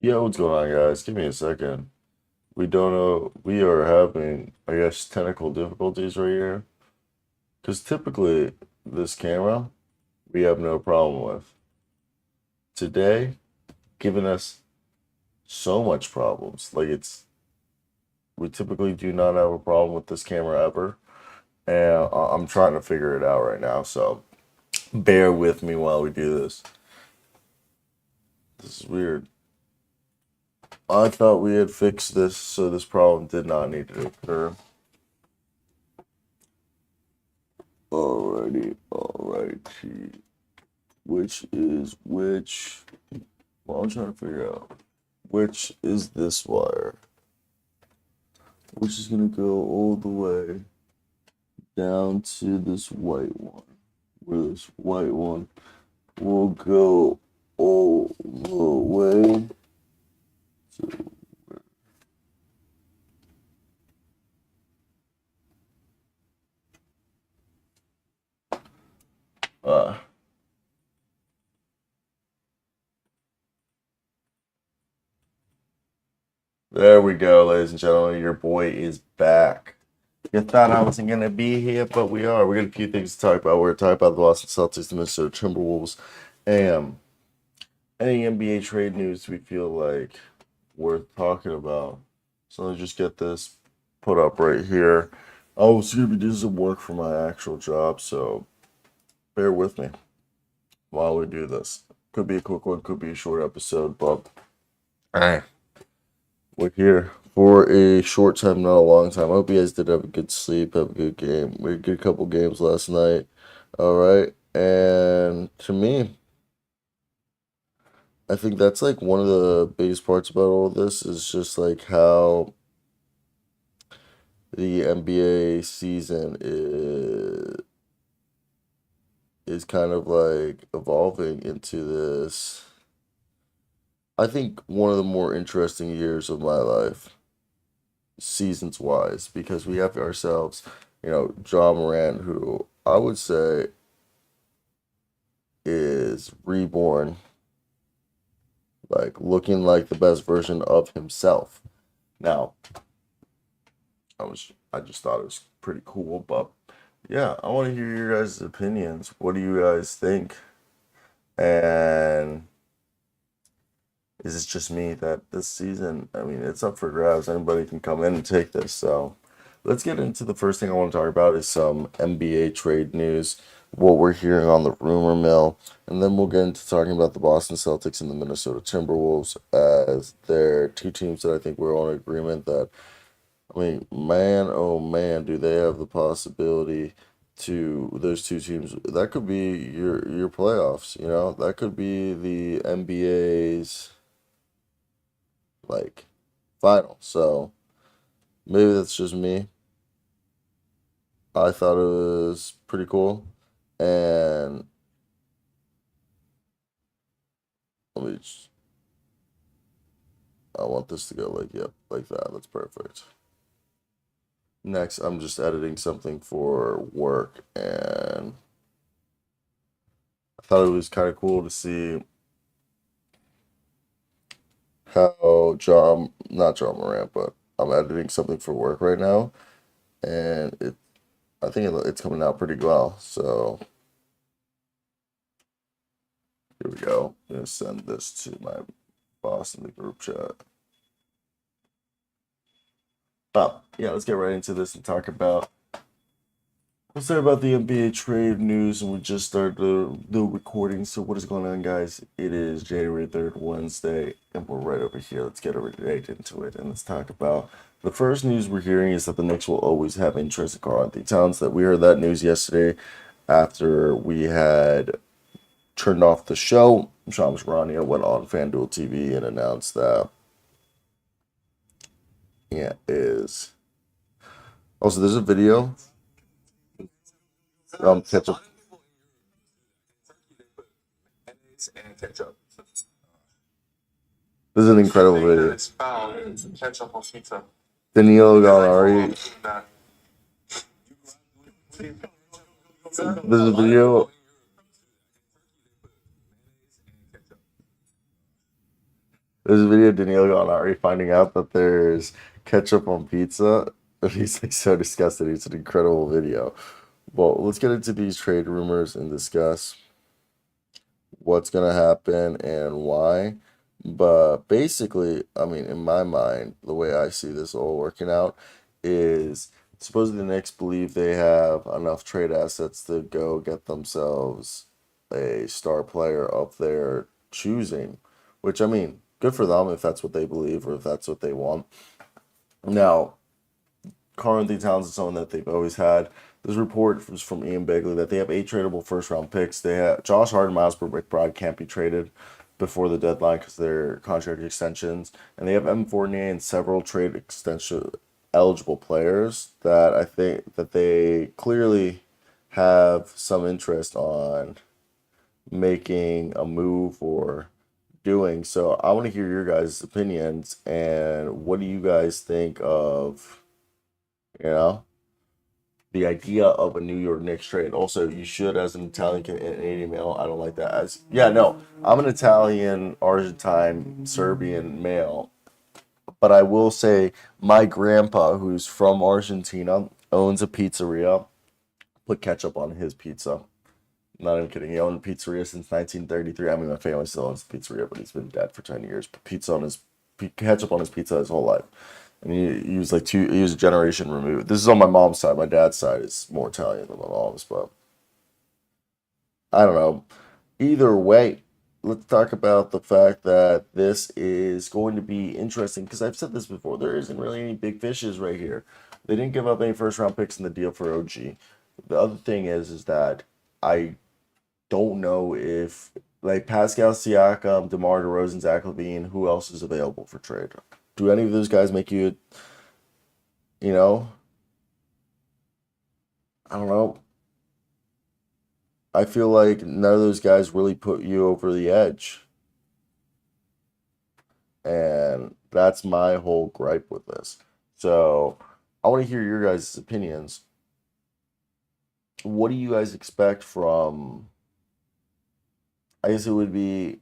Yeah, what's going on, guys? Give me a second. We don't know. We are having, I guess, technical difficulties right here. Because typically, this camera, we have no problem with. Today, giving us so much problems. We typically do not have a problem with this camera ever. And I'm trying to figure it out right now. So bear with me while we do this. This is weird. I thought we had fixed this, so this problem did not need to occur. Alrighty. Which is which? Well, I'm trying to figure out which is this wire, which is gonna go all the way down to this white one, where this white one will go all the way to. Uh, there we go, ladies and gentlemen. Your boy is back. You thought I wasn't gonna be here, but we are. We got a few things to talk about. We're talking about the Boston Celtics, the Minnesota Timberwolves, and any NBA trade news we feel like worth talking about. So let's just get this put up right here. I was gonna be doing some work for my actual job, so bear with me while we do this. Could be a quick one, could be a short episode, but hey, we're here for a short time, not a long time. I hope you guys did have a good sleep, have a good game. We had a good couple games last night. All right. And to me, I think that's like one of the biggest parts about all this is just like how the NBA season is kind of like evolving into this. I think one of the more interesting years of my life, seasons wise, because we have ourselves, John Morant, who I would say is reborn, like looking like the best version of himself. Now, I just thought it was pretty cool, but yeah, I want to hear your guys' opinions. What do you guys think? And is it just me that this season, I mean, it's up for grabs. Anybody can come in and take this. So let's get into the first thing I want to talk about is some NBA trade news, what we're hearing on the rumor mill, and then we'll get into talking about the Boston Celtics and the Minnesota Timberwolves as they're two teams that I think we're all in agreement that, I mean, man, oh man, do they have the possibility to those two teams that could be your playoffs, that could be the NBA's like final. So maybe that's just me. I thought it was pretty cool. And let me just, I want this to go like, yep, like that. That's perfect. Next, I'm just editing something for work, and I thought it was kind of cool to see how not John Morant, but I'm editing something for work right now, and I think it's coming out pretty well. So here we go. I'm gonna send this to my boss in the group chat. But yeah, let's get right into this and talk about. Let's talk about the NBA trade news, and we just started the recording. So what is going on, guys? It is January 3rd, Wednesday, and we're right over here. Let's get right into it, and let's talk about the first news we're hearing is that the Knicks will always have interest in Karl-Anthony Towns. That we heard that news yesterday after we had turned off the show. Shams Charania went on FanDuel TV and announced that yeah is also there's a video ketchup. This is an incredible video. Danilo Gallinari. This is a video. There's a video of Daniel Gallinari finding out that there's ketchup on pizza. And he's like so disgusted. It's an incredible video. Well, let's get into these trade rumors and discuss what's gonna happen and why. But basically, I mean, in my mind, the way I see this all working out is supposedly the Knicks believe they have enough trade assets to go get themselves a star player of their choosing, which I mean, good for them if that's what they believe or if that's what they want. Now, Karl-Anthony Towns is someone that they've always had. This report was from Ian Begley that they have 8 tradable first round picks. They have Josh Hart and Miles McBride can't be traded before the deadline because they're contract extensions, and they have M. Fournier and several trade extension eligible players that I think that they clearly have some interest on making a move or doing. So I want to hear your guys' opinions and what do you guys think of, you know, the idea of a New York Knicks trade. Also, you should, as an Italian Canadian male, I don't like that. As yeah, no, I'm an Italian, Argentine, Serbian male, but I will say my grandpa, who's from Argentina, owns a pizzeria. Put ketchup on his pizza. Not even kidding. He owned a pizzeria since 1933. I mean, my family still owns the pizzeria, but he's been dead for 10 years. Put ketchup on his pizza his whole life. And he was like he was a generation removed. This is on my mom's side. My dad's side is more Italian than my mom's, but I don't know. Either way, let's talk about the fact that this is going to be interesting because I've said this before. There isn't really any big fishes right here. They didn't give up any first round picks in the deal for OG. The other thing is that I don't know if like Pascal Siakam, DeMar DeRozan, Zach LaVine, who else is available for trade? Do any of those guys make you, you know, I don't know. I feel like none of those guys really put you over the edge. And that's my whole gripe with this. So I want to hear your guys' opinions. What do you guys expect from, I guess it would be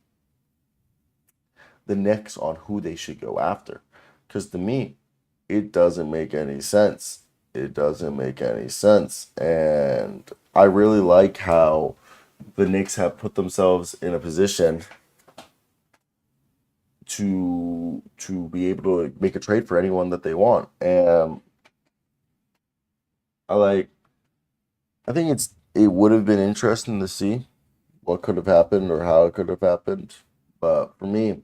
the Knicks on who they should go after? Because to me, it doesn't make any sense. It doesn't make any sense. And I really like how the Knicks have put themselves in a position to be able to make a trade for anyone that they want. And I think it would have been interesting to see what could have happened or how it could have happened. But for me,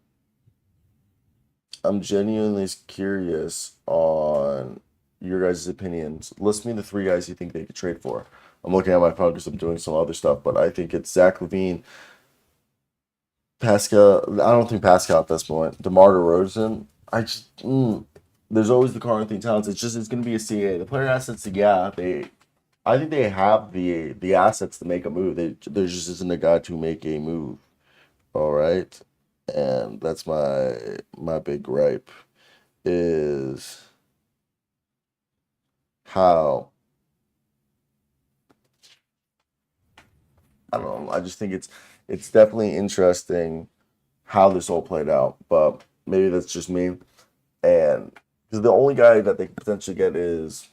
I'm genuinely curious on your guys' opinions. List me the 3 guys you think they could trade for. I'm looking at my phone because I'm doing some other stuff, but I think it's Zach LaVine, Pascal. I don't think Pascal at this point. DeMar DeRozan. There's always the Karl-Anthony Towns. It's going to be a CA. The player assets, yeah, I think they have the assets to make a move. There just isn't a guy to make a move. All right, and that's my big gripe is how I don't know. I just think it's definitely interesting how this all played out, but maybe that's just me. And because the only guy that they could potentially get is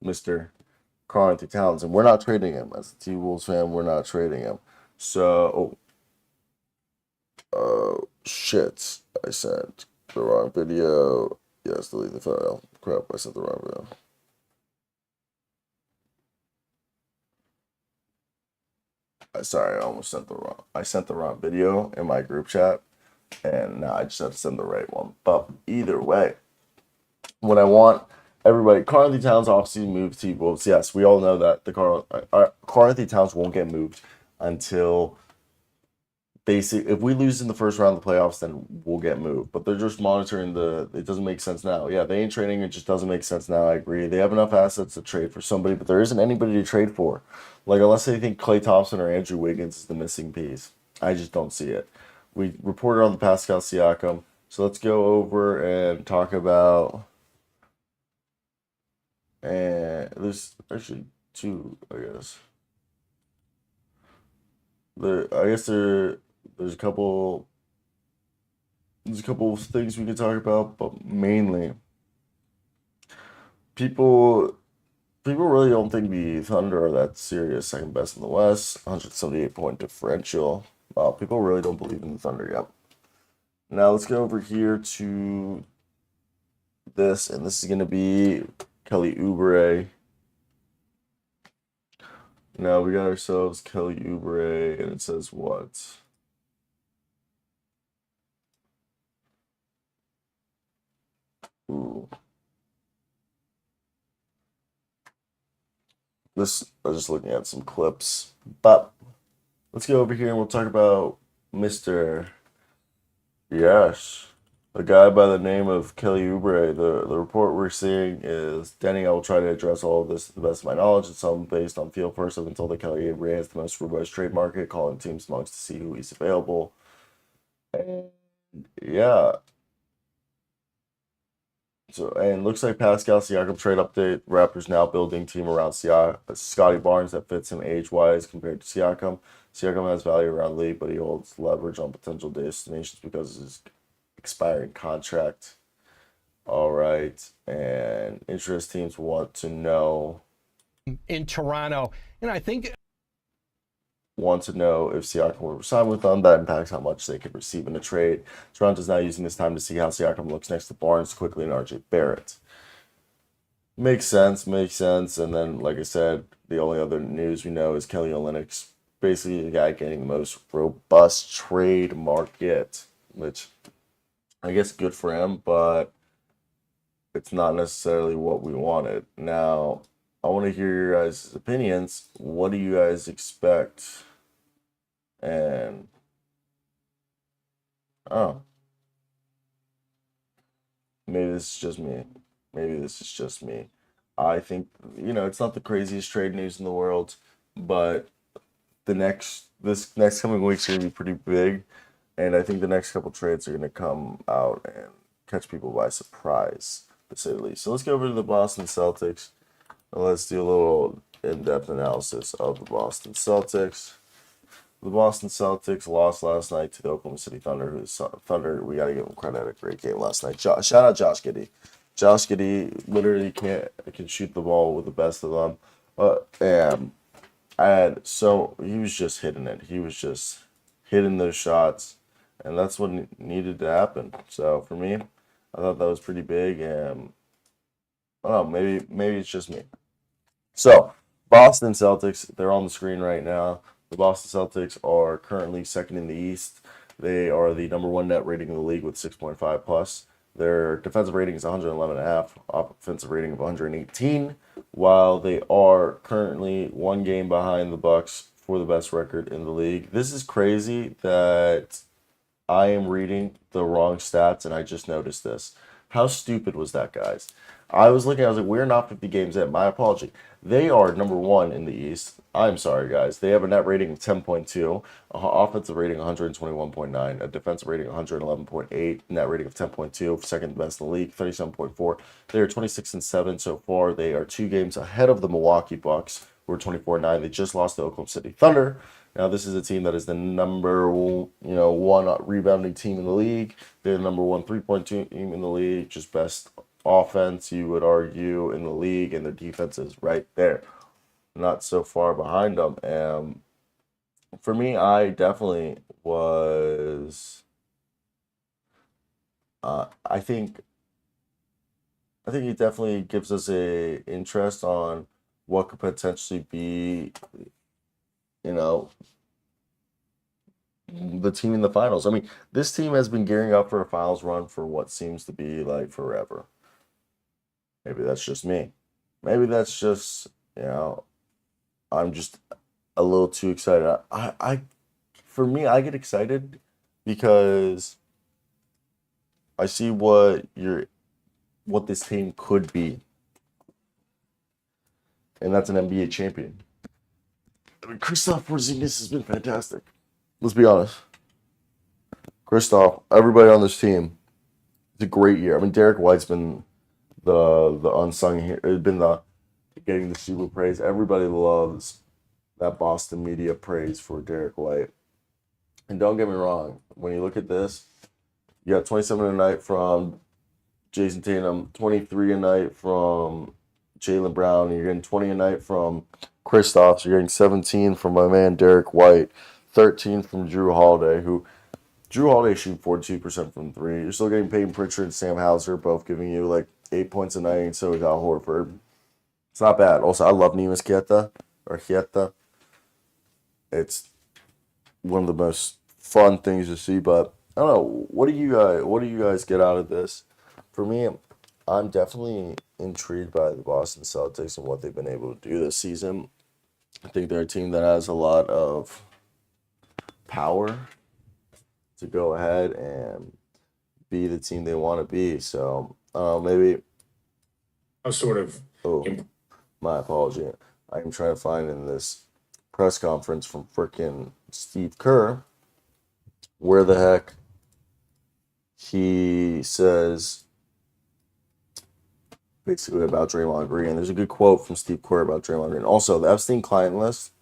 Mr. Karl-Anthony Towns, and we're not trading him. As a T-Wolves fan, we're not trading him. So, shit, I sent the wrong video. Yes, delete the file. Crap, I sent the wrong video. Sorry, I sent the wrong video in my group chat, and now I just have to send the right one. But either way, what I want everybody, Karl-Anthony Towns obviously moved to Wolves. Yes, we all know that the Karl-Anthony Towns won't get moved until basically if we lose in the first round of the playoffs, then we'll get moved. But they're just monitoring it doesn't make sense now. Yeah, they ain't trading, it just doesn't make sense now. I agree. They have enough assets to trade for somebody, but there isn't anybody to trade for. Like unless they think Klay Thompson or Andrew Wiggins is the missing piece. I just don't see it. We reported on the Pascal Siakam. So let's go over and talk about and there's actually 2, I guess. I guess there's a couple. there's a couple of things we can talk about, but mainly people people really don't think the Thunder are that serious. Second best in the West, 178-point differential. Wow, people really don't believe in the Thunder yet. Now let's go over here to this, and this is going to be Kelly Oubre. Now we got ourselves Kelly Oubre, and it says what? Ooh. This, I was just looking at some clips, but let's go over here and we'll talk about Mr. Yes, a guy by the name of Kelly Oubre. The report we're seeing is Denny. I will try to address all of this to the best of my knowledge. It's some based on feel first. I've been told that Kelly Oubre has the most robust trade market, calling teams amongst to see who is available. And yeah. So, and looks like Pascal Siakam trade update. Raptors now building team around Scotty Barnes that fits him age-wise compared to Siakam. Siakam has value around league, but he holds leverage on potential destinations because of his expiring contract. All right. And interest teams want to know in Toronto. And I think if Siakam will resign with them. That impacts how much they could receive in a trade. Toronto's now using this time to see how Siakam looks next to Barnes, quickly, and RJ Barrett. Makes sense. And then, like I said, the only other news we know is Kelly Olynyk's basically the guy getting the most robust trade market, which I guess good for him, but it's not necessarily what we wanted. Now, I want to hear your guys' opinions. What do you guys expect? And oh, maybe this is just me. I think, it's not the craziest trade news in the world, but this next coming week's gonna be pretty big, and I think the next couple trades are gonna come out and catch people by surprise, to say the least. So let's go over to the Boston Celtics, and let's do a little in-depth analysis of the Boston Celtics. The Boston Celtics lost last night to the Oklahoma City Thunder. Thunder, we got to give them credit. Had a great game last night. Shout out Josh Giddey. Josh Giddey literally can shoot the ball with the best of them. He was just hitting it. He was just hitting those shots, and that's what needed to happen. So for me, I thought that was pretty big. And I don't know, maybe it's just me. So Boston Celtics, they're on the screen right now. The Boston Celtics are currently second in the East. They are the number one net rating in the league with 6.5 plus. Their defensive rating is 111.5, offensive rating of 118, while they are currently one game behind the Bucks for the best record in the league. This is crazy that I am reading the wrong stats, and I just noticed this. How stupid was that, guys? I was like, we're not 50 games in. My apology. They are number one in the East. I'm sorry, guys. They have a net rating of 10.2, offensive rating 121.9, a defensive rating 111.8, net rating of 10.2, second best in the league, 37.4. They are 26-7 so far. They are 2 games ahead of the Milwaukee Bucks, who are 24-9. They just lost to Oklahoma City Thunder. Now, this is a team that is the number one rebounding team in the league. They're the number one three-point team in the league, just best offense, you would argue, in the league, and the defense is right there, not so far behind them. For me, I definitely was. I think it definitely gives us a interest on what could potentially be, the team in the finals. I mean, this team has been gearing up for a finals run for what seems to be like forever. Maybe that's just me. Maybe that's just, I'm just a little too excited. For me, I get excited because I see what this team could be. And that's an NBA champion. I mean, Kristaps Porzingis has been fantastic. Let's be honest. Kristaps, everybody on this team, it's a great year. I mean, Derek White's been the unsung here. It's been getting the super praise. Everybody loves that Boston media praise for Derek White. And don't get me wrong, when you look at this, You got 27 a night from Jason Tatum, 23 a night from Jaylen Brown, and you're getting 20 a night from Kristaps. You're getting 17 from my man Derek White, 13 from Drew Holiday, who Drew Holiday shooting 42% from three. You're still getting Peyton Pritchard and Sam Hauser both giving you like 8 points a night, and so is Al Horford. It's not bad. Also, I love Neemias Queta. It's one of the most fun things to see, but I don't know. What do you guys get out of this? For me, I'm definitely intrigued by the Boston Celtics and what they've been able to do this season. I think they're a team that has a lot of power to go ahead and be the team they want to be. So, maybe. A sort of. Oh, my apology. I'm trying to find in this press conference from frickin' Steve Kerr where the heck he says basically about Draymond Green. There's a good quote from Steve Kerr about Draymond Green. Also, the Epstein client list.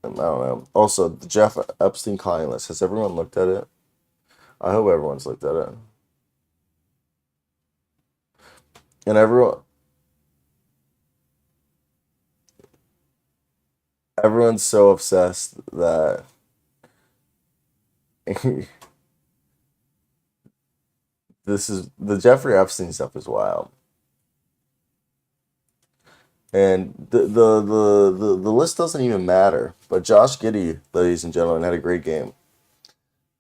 I don't know. Also, the Jeff Epstein client list. Has everyone looked at it? I hope everyone's looked at it. And everyone's so obsessed that this is the Jeffrey Epstein stuff is wild. And the list doesn't even matter. But Josh Giddey, ladies and gentlemen, had a great game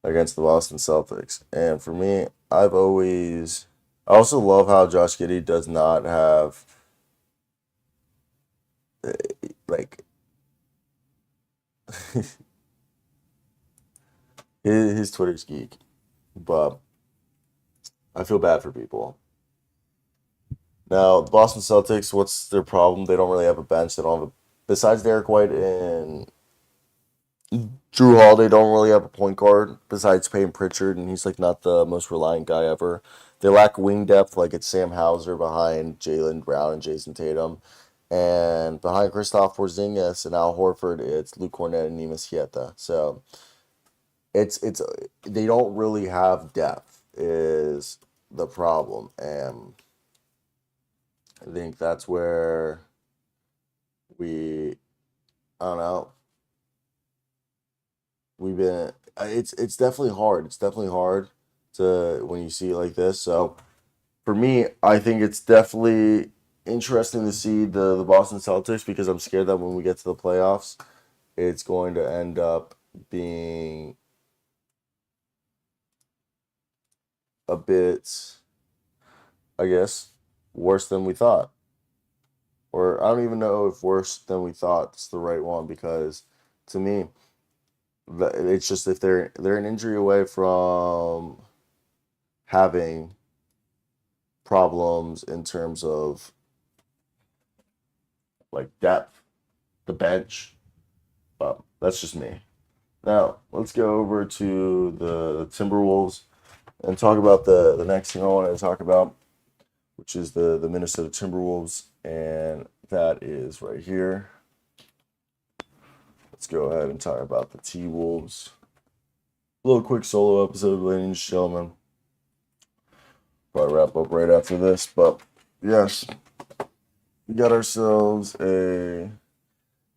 against the Boston Celtics. And for me, I also love how Josh Giddey does not have like his Twitter's geek, but I feel bad for people. Now, the Boston Celtics, what's their problem? They don't really have a bench. They don't have besides Derek White and Drew Holiday, don't really have a point guard besides Peyton Pritchard, and he's like not the most reliant guy ever. They lack wing depth, like it's Sam Hauser behind Jaylen Brown and Jason Tatum. And behind Kristaps Porzingis and Al Horford, it's Luke Cornett and Neemias Queta. So it's they don't really have depth is the problem, and I think that's where I don't know. It's definitely hard. It's definitely hard to when you see it like this. So for me, I think it's definitely interesting to see the Boston Celtics because I'm scared that when we get to the playoffs, it's going to end up being a bit, I guess, worse than we thought. Or I don't even know if worse than we thought is the right one because to me, it's just if they're an injury away from having problems in terms of like depth, the bench. But that's just me. Now let's go over to the Timberwolves and talk about the next thing I wanted to talk about, which is the Minnesota Timberwolves, and that is right here. Let's go ahead and talk about the T-Wolves. A little quick solo episode, ladies and gentlemen. Probably wrap up right after this, but yes, we got ourselves a.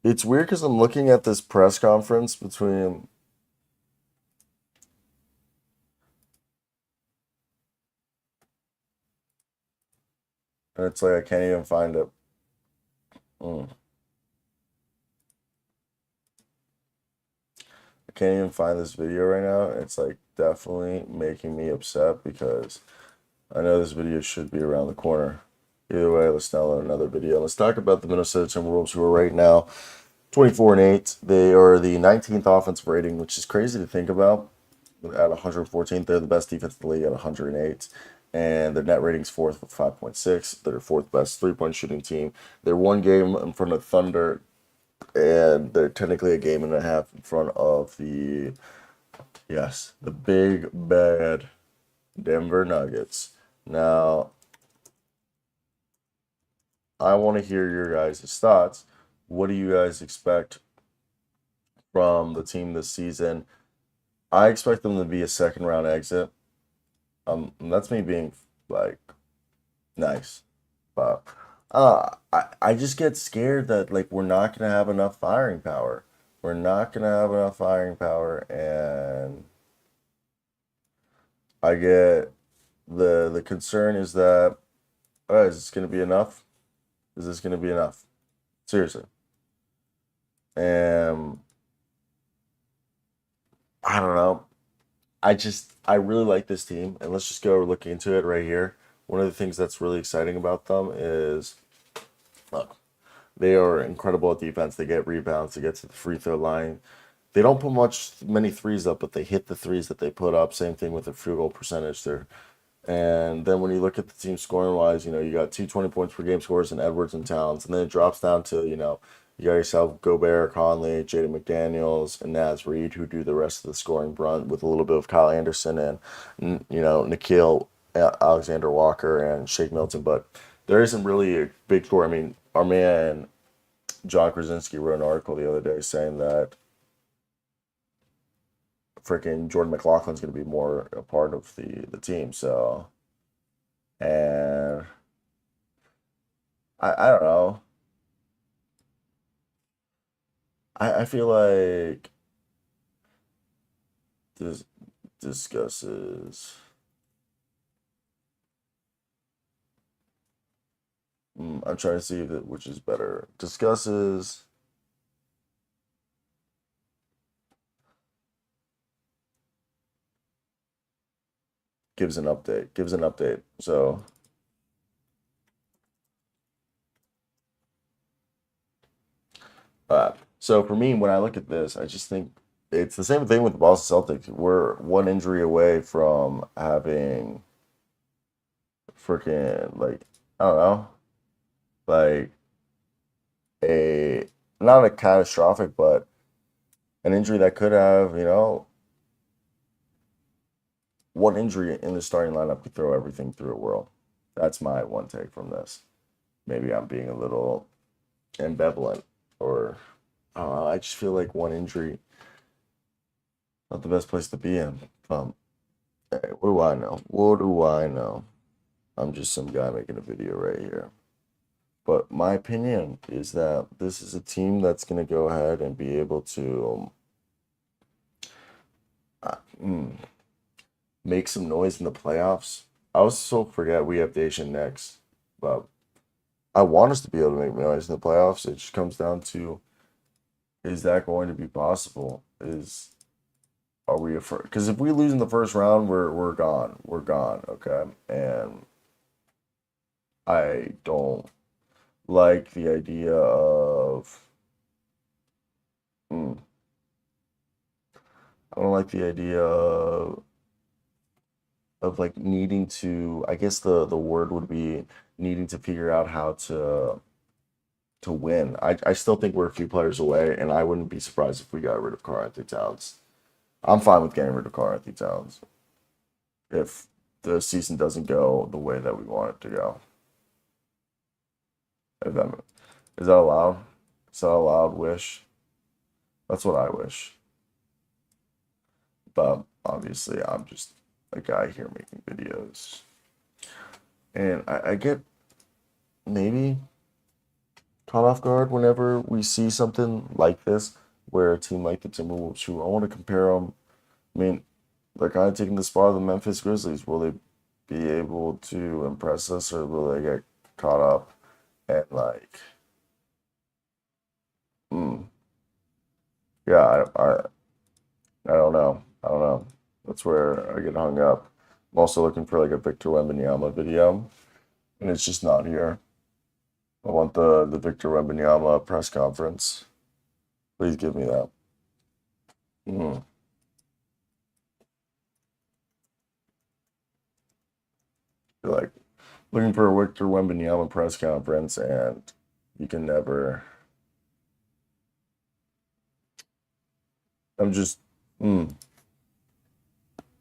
It's weird because I'm looking at this press conference between. And it's like I can't even find it. I can't even find this video right now. It's like definitely making me upset because I know this video should be around the corner. Either way, let's download another video. Let's talk about the Minnesota Timberwolves, who are right now 24-8. They are the 19th offensive rating, which is crazy to think about. At 114th, they're the best defense in the league at 108. And their net rating's fourth with 5.6. They're fourth best three-point shooting team. They're one game in front of Thunder, and they're technically a game and a half in front of the big bad Denver Nuggets. Now, I want to hear your guys' thoughts. What do you guys expect from the team this season. I expect them to be a second round exit. And that's me being like nice, but I just get scared that like we're not gonna have enough firing power. We're not gonna have enough firing power, and I get the concern is that is this gonna be enough? Is this gonna be enough? Seriously. And I don't know. I really like this team, and let's just go look into it right here. One of the things that's really exciting about them is look, they are incredible at defense. They get rebounds, they get to the free throw line. They don't put many threes up, but they hit the threes that they put up. Same thing with the field goal percentage there. And then when you look at the team scoring wise, you got 220 points per game scores in Edwards and Towns, and then it drops down to, you got yourself Gobert, Conley, Jaden McDaniels, and Naz Reid, who do the rest of the scoring brunt with a little bit of Kyle Anderson and Nikhil Alexander Walker and Shake Milton. But there isn't really a big score. I mean, our man John Krasinski wrote an article the other day saying that freaking Jordan McLaughlin's going to be more a part of the team. So, and I don't know. I feel like this discusses. I'm trying to see which is better. Discusses. Gives an update. Gives an update. So for me, when I look at this, I just think it's the same thing with the Boston Celtics. We're one injury away from having freaking like I don't know, like a not a catastrophic, but an injury that could have, one injury in the starting lineup could throw everything through a whirl. That's my one take from this. Maybe I'm being a little ambivalent, or I just feel like one injury, not the best place to be in. Hey, what do I know? What do I know? I'm just some guy making a video right here. But my opinion is that this is a team that's going to go ahead and be able to make some noise in the playoffs. I also forget we have Dacian next, but I want us to be able to make noise in the playoffs. It just comes down to, is that going to be possible? Are we because if we lose in the first round, we're gone. We're gone, okay? And I don't like the idea of I don't like the idea of like needing to, I guess the word would be needing to figure out how to win. I still think we're a few players away, and I wouldn't be surprised if we got rid of Karl-Anthony Towns. I'm fine with getting rid of Karl-Anthony Towns if the season doesn't go the way that we want it to go. Is that allowed? Is that a loud wish? That's what I wish. But obviously, I'm just a guy here making videos. And I get maybe caught off guard whenever we see something like this, where a team like the Timberwolves, who I want to compare them, I mean, they're kind of taking the spot of the Memphis Grizzlies. Will they be able to impress us, or will they get caught up and like, yeah, I don't know. I don't know. That's where I get hung up. I'm also looking for like a Victor Wembanyama video, and it's just not here. I want the Victor Wembanyama press conference. Please give me that. You're like looking for a Victor Wembanyama press conference, and you can never. I'm just.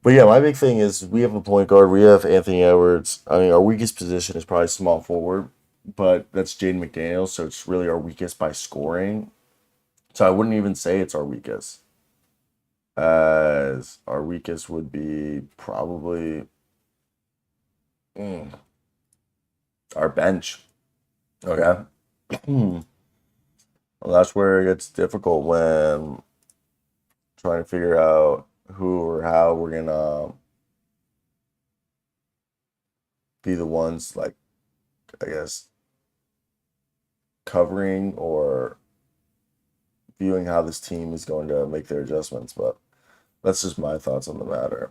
But yeah, my big thing is we have a point guard. We have Anthony Edwards. I mean, our weakest position is probably small forward, but that's Jaden McDaniels, so it's really our weakest by scoring. So I wouldn't even say it's our weakest. As our weakest would be probably our bench. Okay. Well, that's where it gets difficult when trying to figure out who or how we're gonna be the ones, like, I guess, covering or viewing how this team is going to make their adjustments. But that's just my thoughts on the matter.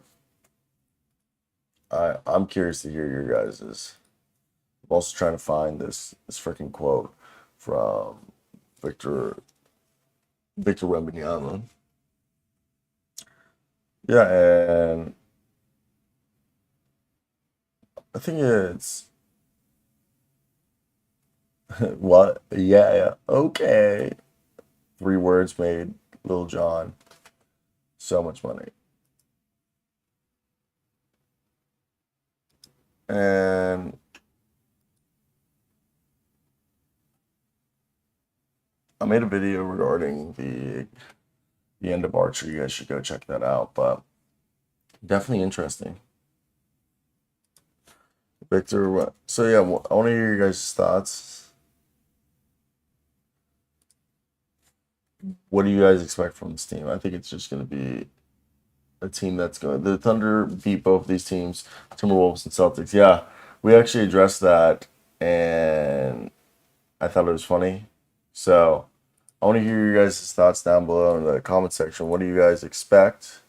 I'm curious to hear your guys's. I'm also trying to find this freaking quote from Victor Wembanyama. Yeah, and I think it's what? Yeah, okay. 3 words made Lil Jon so much money. And I made a video regarding the end of Archer. You guys should go check that out. But definitely interesting. Victor, so yeah, I want to hear your guys' thoughts. What do you guys expect from this team? I think it's just going to be a team that's going. The Thunder beat both these teams, Timberwolves and Celtics. Yeah, we actually addressed that, and I thought it was funny. So I want to hear your guys' thoughts down below in the comment section. What do you guys expect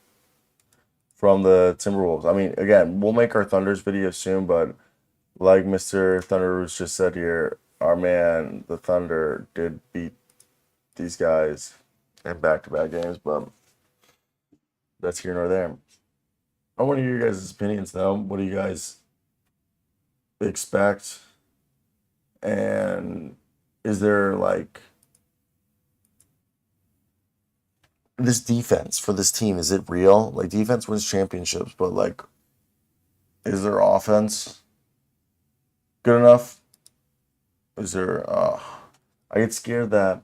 from the Timberwolves? I mean, again, we'll make our Thunders video soon, but like Mr. Thunderous just said here, our man, the Thunder, did beat these guys in back-to-back games, but that's here nor there. I want to hear your guys' opinions, though. What do you guys expect? And is there, like, this defense for this team, is it real? Like, defense wins championships, but, like, is their offense good enough? Is there, I get scared that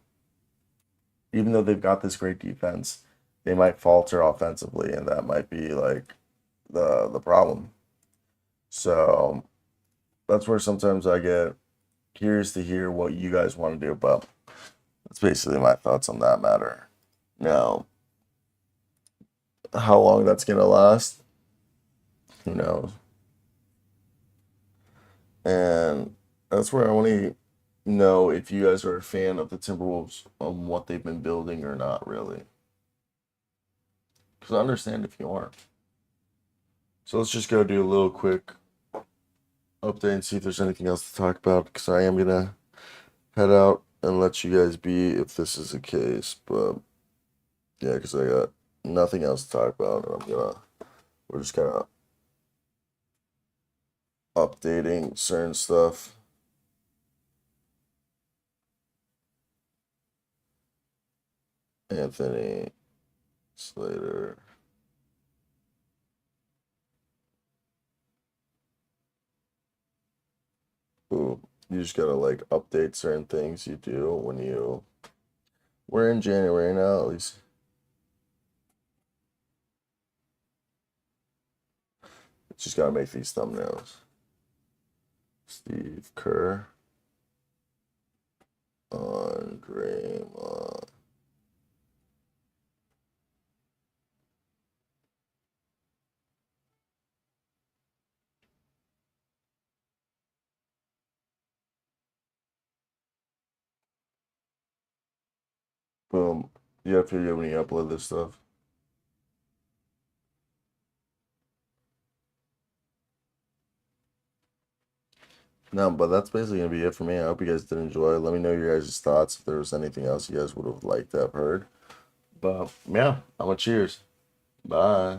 even though they've got this great defense, they might falter offensively, and that might be, like, the problem. So that's where sometimes I get curious to hear what you guys want to do, but that's basically my thoughts on that matter. Now, how long that's going to last, who knows? And that's where I want to know if you guys are a fan of the Timberwolves on what they've been building or not, really. Because I understand if you aren't. So let's just go do a little quick update and see if there's anything else to talk about, because I am going to head out and let you guys be if this is the case. But yeah, because I got nothing else to talk about. We're just kind of updating certain stuff. Anthony Slater. Ooh, you just gotta, like, update certain things you do when we're in January now, at least. Just gotta make these thumbnails. Steve Kerr on Draymond. Boom. You have to figure out when you upload this stuff. No, but that's basically gonna be it for me. I hope you guys did enjoy. Let me know your guys' thoughts if there was anything else you guys would have liked to have heard. But yeah, I'm a cheers. Bye.